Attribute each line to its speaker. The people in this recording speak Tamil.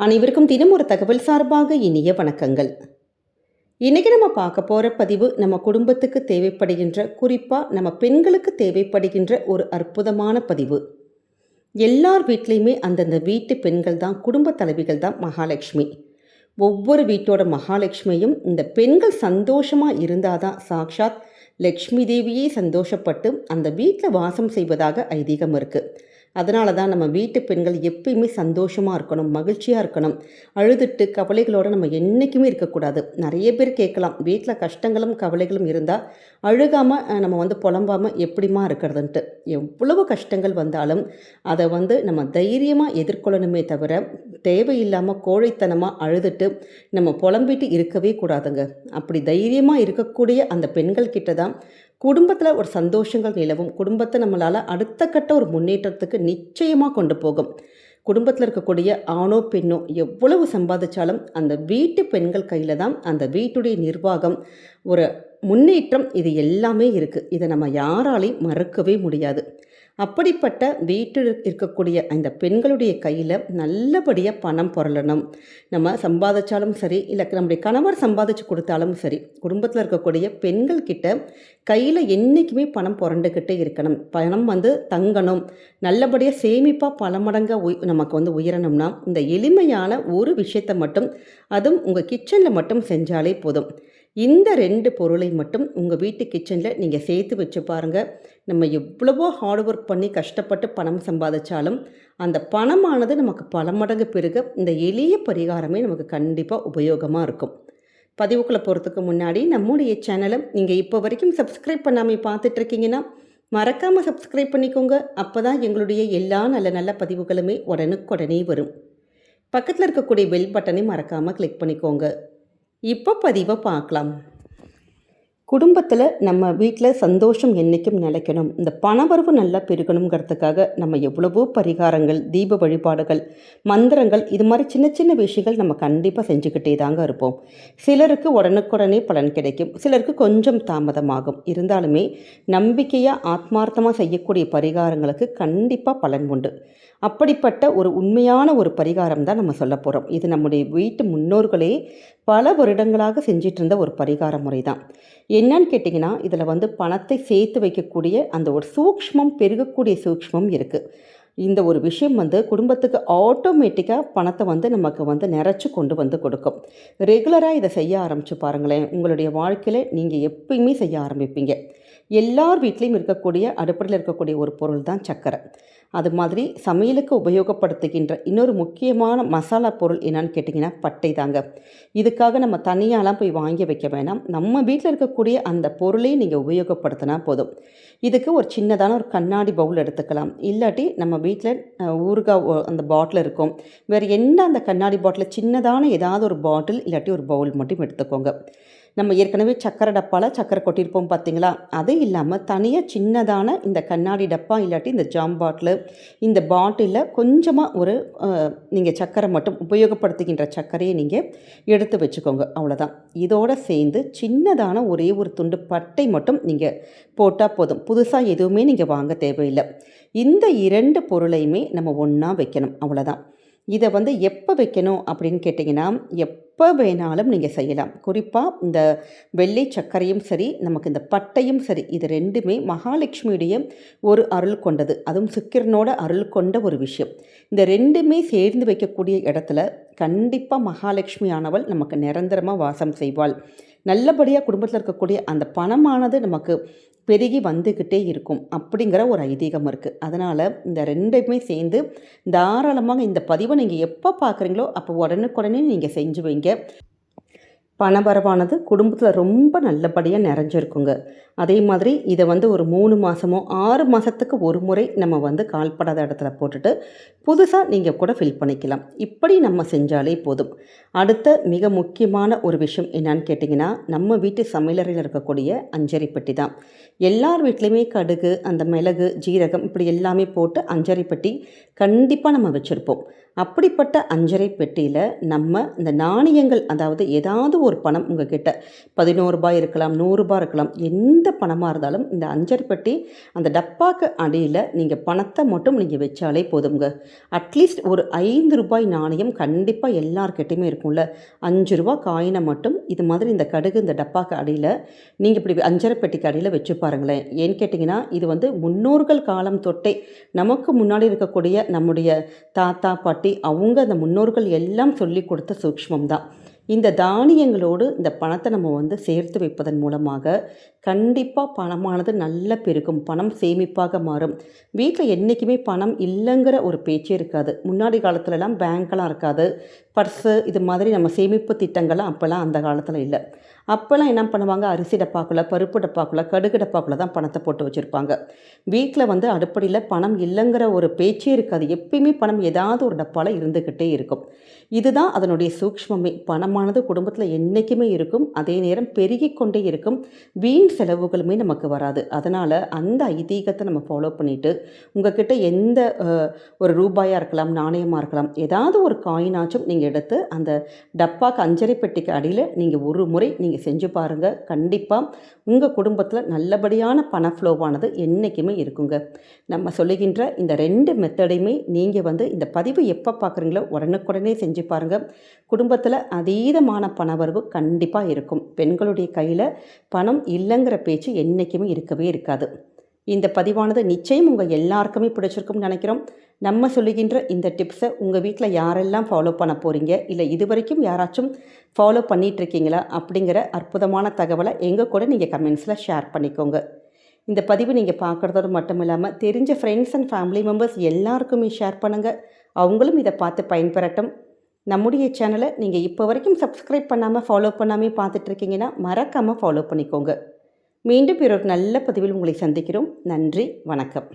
Speaker 1: அனைவருக்கும் தினம் ஒரு தகவல் சார்பாக இனிய வணக்கங்கள். இன்றைக்கி நம்ம பார்க்க போகிற பதிவு நம்ம குடும்பத்துக்கு தேவைப்படுகின்ற, குறிப்பாக நம்ம பெண்களுக்கு தேவைப்படுகின்ற ஒரு அற்புதமான பதிவு. எல்லார் வீட்லேயுமே அந்தந்த வீட்டு பெண்கள் தான், குடும்ப தலைவிகள் தான் மகாலட்சுமி. ஒவ்வொரு வீட்டோட மகாலட்சுமியும் இந்த பெண்கள் சந்தோஷமாக இருந்தால் தான் சாக்ஷாத் லக்ஷ்மி தேவியே சந்தோஷப்பட்டு அந்த வீட்டில் வாசம் செய்வதாக ஐதீகம் இருக்குது. அதனால தான் நம்ம வீட்டு பெண்கள் எப்பயுமே சந்தோஷமாக இருக்கணும், மகிழ்ச்சியாக இருக்கணும். அழுதுட்டு கவலைகளோடு நம்ம என்றைக்குமே இருக்கக்கூடாது. நிறைய பேர் கேட்கலாம், வீட்டில் கஷ்டங்களும் கவலைகளும் இருந்தால் அழுகாமல் நம்ம புலம்பாமல் எப்படிமா இருக்கிறதுன்ட்டு. எவ்வளவு கஷ்டங்கள் வந்தாலும் அதை நம்ம தைரியமாக எதிர்கொள்ளணுமே தவிர, தேவையில்லாமல் கோழைத்தனமாக அழுதுட்டு நம்ம புலம்பிட்டு இருக்கவே கூடாதுங்க. அப்படி தைரியமாக இருக்கக்கூடிய அந்த பெண்கள் கிட்ட தான் குடும்பத்தில் ஒரு சந்தோஷங்கள் நிலவும். குடும்பத்தை நம்மளால் அடுத்த கட்ட ஒரு முன்னேற்றத்துக்கு நிச்சயமாக கொண்டு போகும். குடும்பத்தில் இருக்கக்கூடிய ஆணோ பெண்ணோ எவ்வளவு சம்பாதிச்சாலும் அந்த வீட்டு பெண்கள் கையில் தான் அந்த வீட்டுடைய நிர்வாகம், ஒரு முன்னேற்றம், இது எல்லாமே இருக்குது. இதை நம்ம யாராலையும் மறக்கவே முடியாது. அப்படிப்பட்ட வீட்டில் இருக்கக்கூடிய அந்த பெண்களுடைய கையில் நல்லபடியாக பணம் புரளணும். நம்ம சம்பாதிச்சாலும் சரி, இல்லை நம்முடைய கணவர் சம்பாதிச்சு கொடுத்தாலும் சரி, குடும்பத்தில் இருக்கக்கூடிய பெண்கள் கிட்ட கையில் என்றைக்குமே பணம் புரண்டுக்கிட்டே இருக்கணும். பணம் தங்கணும், நல்லபடியாக சேமிப்பாக பல மடங்காக நமக்கு உயரணும்னா இந்த எளிமையான ஒரு விஷயத்தை மட்டும், அதுவும் உங்கள் கிச்சனில் மட்டும் செஞ்சாலே போதும். இந்த 2 பொருளை மட்டும் உங்கள் வீட்டு கிச்சனில் நீங்கள் சேர்த்து வச்சு பாருங்கள். நம்ம எவ்வளவோ ஹார்ட் ஒர்க் பண்ணி கஷ்டப்பட்டு பணம் சம்பாதிச்சாலும் அந்த பணமானது நமக்கு பல மடங்கு பெருக இந்த எளிய பரிகாரமே நமக்கு கண்டிப்பாக உபயோகமாக இருக்கும். பதிவுக்குள்ளே போகிறதுக்கு முன்னாடி நம்முடைய சேனலை நீங்கள் இப்போ வரைக்கும் சப்ஸ்கிரைப் பண்ணாமல் பார்த்துட்ருக்கீங்கன்னா மறக்காமல் சப்ஸ்கிரைப் பண்ணிக்கோங்க. அப்போ தான் எங்களுடைய எல்லா நல்ல நல்ல பதிவுகளுமே உடனுக்குடனே வரும். பக்கத்தில் இருக்கக்கூடிய பெல் பட்டனை மறக்காமல் கிளிக் பண்ணிக்கோங்க. இப்போ பதிவை பார்க்கலாம். குடும்பத்தில் நம்ம வீட்டில் சந்தோஷம் என்றைக்கும் நிலைக்கணும், இந்த பணவரவு நல்லா பெருகணுங்கிறதுக்காக நம்ம எவ்வளவோ பரிகாரங்கள், தீப வழிபாடுகள், மந்திரங்கள், இது மாதிரி சின்ன சின்ன விஷயங்கள் நம்ம கண்டிப்பாக செஞ்சுக்கிட்டே தாங்க இருப்போம். சிலருக்கு உடனுக்குடனே பலன் கிடைக்கும், சிலருக்கு கொஞ்சம் தாமதமாகும். இருந்தாலுமே நம்பிக்கையாக ஆத்மார்த்தமாக செய்யக்கூடிய பரிகாரங்களுக்கு கண்டிப்பாக பலன் உண்டு. அப்படிப்பட்ட ஒரு உண்மையான ஒரு பரிகாரம் தான் நம்ம சொல்ல போகிறோம். இது நம்முடைய வீட்டு முன்னோர்களே பல வருடங்களாக செஞ்சிட்டு இருந்த ஒரு பரிகார முறை தான். என்னன்னு கேட்டிங்கன்னா, இதில் பணத்தை சேர்த்து வைக்கக்கூடிய அந்த ஒரு சூக்ஷ்மம், பெருகக்கூடிய சூக்ஷ்மம் இருக்குது. இந்த ஒரு விஷயம் குடும்பத்துக்கு ஆட்டோமேட்டிக்காக பணத்தை நமக்கு நிறச்சி கொண்டு கொடுக்கும். ரெகுலராக இதை செய்ய ஆரம்பித்து பாருங்களேன், உங்களுடைய வாழ்க்கையில் நீங்கள் எப்பயுமே செய்ய ஆரம்பிப்பீங்க. எல்லார் வீட்லேயும் இருக்கக்கூடிய அடுப்படியில் இருக்கக்கூடிய ஒரு பொருள் தான் சர்க்கரை. அது மாதிரி சமையலுக்கு உபயோகப்படுத்துகின்ற இன்னொரு முக்கியமான மசாலா பொருள் என்னன்னு கேட்டிங்கன்னா பட்டை தாங்க. இதுக்காக நம்ம தனியாலாம் போய் வாங்கி வைக்க வேணாம். நம்ம வீட்டில் இருக்கக்கூடிய அந்த பொருளையும் நீங்கள் உபயோகப்படுத்தினா போதும். இதுக்கு ஒரு சின்னதான ஒரு கண்ணாடி பவுல் எடுத்துக்கலாம். இல்லாட்டி நம்ம வீட்டில் ஊறுகாய் அந்த பாட்டில் இருக்கும், வேறு என்ன அந்த கண்ணாடி பாட்டில் சின்னதான ஏதாவது ஒரு பாட்டில் இல்லாட்டி ஒரு பவுல் மட்டும் எடுத்துக்கோங்க. நம்ம ஏற்கனவே சக்கரை டப்பாவில் சக்கரை கொட்டியிருப்போம் பார்த்தீங்களா, அது இல்லாமல் தனியாக சின்னதான இந்த கண்ணாடி டப்பா இல்லாட்டி இந்த ஜாம் பாட்டில், இந்த பாட்டிலில் கொஞ்சமாக ஒரு நீங்கள் சக்கரை மட்டும் உபயோகப்படுத்துகின்ற சர்க்கரையை நீங்கள் எடுத்து வச்சுக்கோங்க. அவ்வளோதான். இதோடு சேர்ந்து சின்னதான ஒரே ஒரு துண்டு பட்டை மட்டும் நீங்கள் போட்டால் போதும். புதுசாக எதுவுமே நீங்கள் வாங்க தேவையில்லை. இந்த 2 பொருளையுமே நம்ம ஒன்றா வைக்கணும். அவ்வளோதான். இதை எப்போ வைக்கணும் அப்படின்னு கேட்டிங்கன்னா, எப்போ வேணாலும் நீங்கள் செய்யலாம். குறிப்பாக இந்த வெள்ளை சர்க்கரையும் சரி, நமக்கு இந்த பட்டையும் சரி, இது 2மே மகாலட்சுமியுடைய ஒரு அருள் கொண்டது. அதுவும் சுக்கிரனோட அருள் கொண்ட ஒரு விஷயம். இந்த 2மே சேர்ந்து வைக்கக்கூடிய இடத்துல கண்டிப்பாக மகாலட்சுமி ஆனவள் நமக்கு நிரந்தரமாக வாசம் செய்வாள். நல்லபடியாக குடும்பத்தில் இருக்கக்கூடிய அந்த பணமானது நமக்கு பெருகி வந்துக்கிட்டே இருக்கும் அப்படிங்கிற ஒரு ஐதீகம் இருக்குது. அதனால் இந்த 2மே சேர்ந்து தாராளமாக இந்த பதிவை நீங்கள் எப்போ பார்க்குறீங்களோ அப்போ உடனுக்குடனே நீங்கள் செஞ்சு வைங்க. பணவரவானது குடும்பத்தில் ரொம்ப நல்லபடியாக நிறைஞ்சிருக்குங்க. அதே மாதிரி இதை ஒரு 3 மாதமோ 6 மாதத்துக்கு ஒரு முறை நம்ம கால்படாத இடத்துல போட்டுட்டு புதுசாக நீங்கள் கூட ஃபில் பண்ணிக்கலாம். இப்படி நம்ம செஞ்சாலே போதும். அடுத்த மிக முக்கியமான ஒரு விஷயம் என்னன்னு கேட்டிங்கன்னா, நம்ம வீட்டு சமையலறையில் இருக்கக்கூடிய அஞ்சரி பெட்டி தான். எல்லார் வீட்லேயுமே கடுகு, அந்த மிளகு, ஜீரகம் இப்படி எல்லாமே போட்டு அஞ்சரி பெட்டி கண்டிப்பாக நம்ம வச்சுருப்போம். அப்படிப்பட்ட அஞ்சரை பெட்டியில் நம்ம இந்த நாணயங்கள், அதாவது ஏதாவது ஒரு பணம் உங்கள் கிட்ட ரூ. 11 இருக்கலாம், ரூ. 100 இருக்கலாம், எந்த பணமாக இருந்தாலும் இந்த அஞ்சரை பெட்டி அந்த டப்பாக்கு அடியில் நீங்கள் பணத்தை மட்டும் நீங்கள் வச்சாலே போதுங்க. அட்லீஸ்ட் ஒரு ரூ. 5 நாணயம் கண்டிப்பாக எல்லார்கிட்டையுமே இருக்கும்ல. ரூ. 5 காயினை மட்டும் இது மாதிரி இந்த கடுகு இந்த டப்பாக்கு அடியில் நீங்கள் இப்படி அஞ்சரை பெட்டிக்கு அடியில் வச்சு பாருங்களேன். ஏன்னு கேட்டிங்கன்னா, இது வந்து முன்னோர்கள் காலம் தொட்டே நமக்கு முன்னாடி இருக்கக்கூடிய நம்முடைய தாத்தா பாட்டி அவங்க அந்த முன்னோர்கள் எல்லாம் சொல்லி கொடுத்த சூக்ஷ்மம் தான். இந்த தானியங்களோடு இந்த பணத்தை நம்ம வந்து சேர்த்து வைப்பதன் மூலமாக கண்டிப்பாக பணமானது நல்ல பெருகும், பணம் சேமிப்பாக மாறும். வீட்டில் என்றைக்குமே பணம் இல்லைங்கிற ஒரு பேச்சே இருக்காது. முன்னாடி காலத்துலலாம் பேங்க்கெலாம் இருக்காது, பர்ஸு இது மாதிரி நம்ம சேமிப்பு திட்டங்கள்லாம் அப்போல்லாம் அந்த காலத்தில் இல்லை. அப்போல்லாம் என்ன பண்ணுவாங்க, அரிசி டப்பாக்குள்ளே, பருப்பு டப்பாக்குள்ளே, கடுகு டப்பாக்குள்ளே தான் பணத்தை போட்டு வச்சுருப்பாங்க. வீட்டில் வந்து அடுப்படியில் பணம் இல்லைங்கிற ஒரு பேச்சே இருக்காது. எப்பயுமே பணம் ஏதாவது ஒரு டப்பாவில் இருந்துக்கிட்டே இருக்கும். இதுதான் அதனுடைய சூக்ஷ்மமே. பணமானது குடும்பத்தில் என்றைக்குமே இருக்கும், அதே நேரம் பெருகி கொண்டே இருக்கும், வீண் செலவுகளுமே நமக்கு வராது. அதனால் அந்த ஐதீகத்தை நம்ம ஃபாலோ பண்ணிவிட்டு உங்கள்கிட்ட எந்த ஒரு ரூபாயாக இருக்கலாம், நாணயமாக இருக்கலாம், ஏதாவது ஒரு காயினாச்சும் நீங்கள் எடுத்து அந்த டப்பாக்கு அஞ்சரை பெட்டிக்கு அடியில் நீங்கள் ஒரு முறை நீங்கள் செஞ்சு பாருங்கள். கண்டிப்பாக உங்கள் குடும்பத்தில் நல்லபடியான பண ஃப்ளோவானது என்றைக்குமே இருக்குங்க. நம்ம சொல்லுகின்ற இந்த 2 மெத்தடையுமே நீங்கள் வந்து இந்த பதிவு எப்போ பார்க்குறீங்களோ உடனுக்குடனே செஞ்சு பாருங்கள். குடும்பத்தில் அதீதமான பணவரவு கண்டிப்பாக இருக்கும். பெண்களுடைய கையில் பணம் இல்லைங்கிற பேச்சு என்றைக்குமே இருக்கவே இருக்காது. இந்த பதிவானது நிச்சயம் உங்கள் எல்லாருக்குமே பிடிச்சிருக்கும்னு நினைக்கிறோம். நம்ம சொல்லுகின்ற இந்த டிப்ஸை உங்கள் வீட்டில் யாரெல்லாம் ஃபாலோ பண்ண போகிறீங்க, இல்லை இது வரைக்கும் யாராச்சும் ஃபாலோ பண்ணிகிட்ருக்கீங்களா அப்படிங்கிற அற்புதமான தகவலை எங்கள் கூட நீங்கள் கமெண்ட்ஸில் ஷேர் பண்ணிக்கோங்க. இந்த பதிவு நீங்கள் பார்க்குறதோடு மட்டும் இல்லாமல் தெரிஞ்ச ஃப்ரெண்ட்ஸ் அண்ட் ஃபேமிலி மெம்பர்ஸ் எல்லாருக்குமே ஷேர் பண்ணுங்கள். அவங்களும் இதை பார்த்து பயன்பெறட்டும். நம்முடைய சேனலை நீங்கள் இப்போ வரைக்கும் சப்ஸ்கிரைப் பண்ணாமல் ஃபாலோ பண்ணாமல் பார்த்துட்ருக்கீங்கன்னா மறக்காமல் ஃபாலோ பண்ணிக்கோங்க. மீண்டும் ஒரு நல்ல பதிவில் உங்களை சந்திக்கிறோம். நன்றி, வணக்கம்.